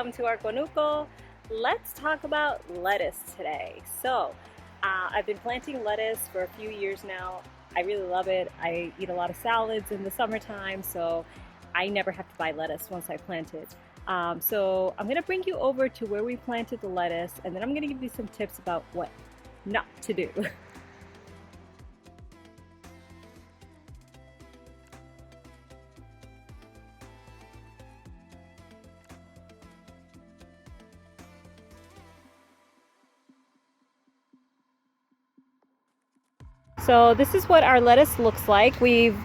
welcome to our conuco. Let's talk about lettuce today. So I've been planting lettuce for a few years now. I really love it. I eat a lot of salads in the summertime, so I never have to buy lettuce once I plant it. So I'm gonna bring you over to where we planted the lettuce, and then I'm gonna give you some tips about what not to do. So this is what our lettuce looks like. We've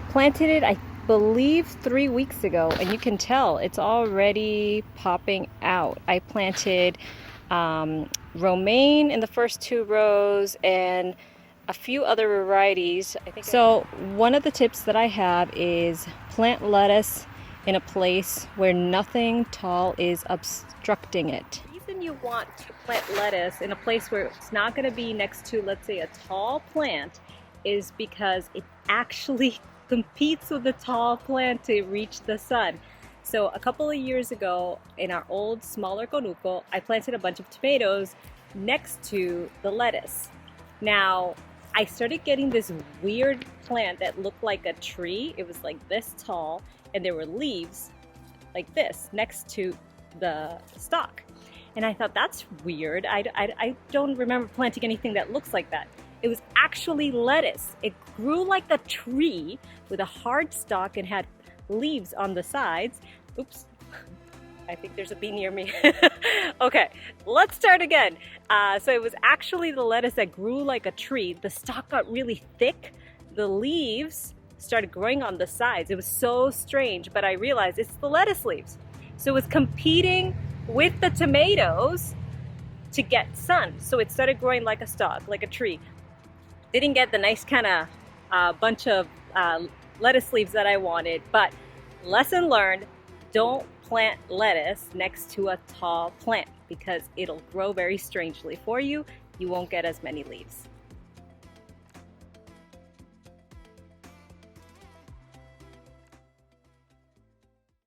planted it, I believe, 3 weeks ago, and you can tell it's already popping out. I planted romaine in the first 2 rows and a few other varieties. So one of the tips that I have is plant lettuce in a place where nothing tall is obstructing it. The reason you want to plant lettuce in a place where it's not going to be next to, let's say, a tall plant is because it actually competes with the tall plant to reach the sun. So a couple of years ago in our old smaller conuco, I planted a bunch of tomatoes next to the lettuce. Now I started getting this weird plant that looked like a tree. It was like this tall and there were leaves like this next to the stalk. And I thought, that's weird. I don't remember planting anything that looks like that. It was actually lettuce. It grew like a tree with a hard stalk and had leaves on the sides. Oops, I think there's a bee near me. Okay, let's start again. So it was actually the lettuce that grew like a tree. The stalk got really thick. The leaves started growing on the sides. It was so strange, but I realized it's the lettuce leaves. So it was competing with the tomatoes to get sun. So it started growing like a stalk, like a tree. Didn't get the nice kind of bunch of lettuce leaves that I wanted, but lesson learned, don't plant lettuce next to a tall plant because it'll grow very strangely for you. You won't get as many leaves.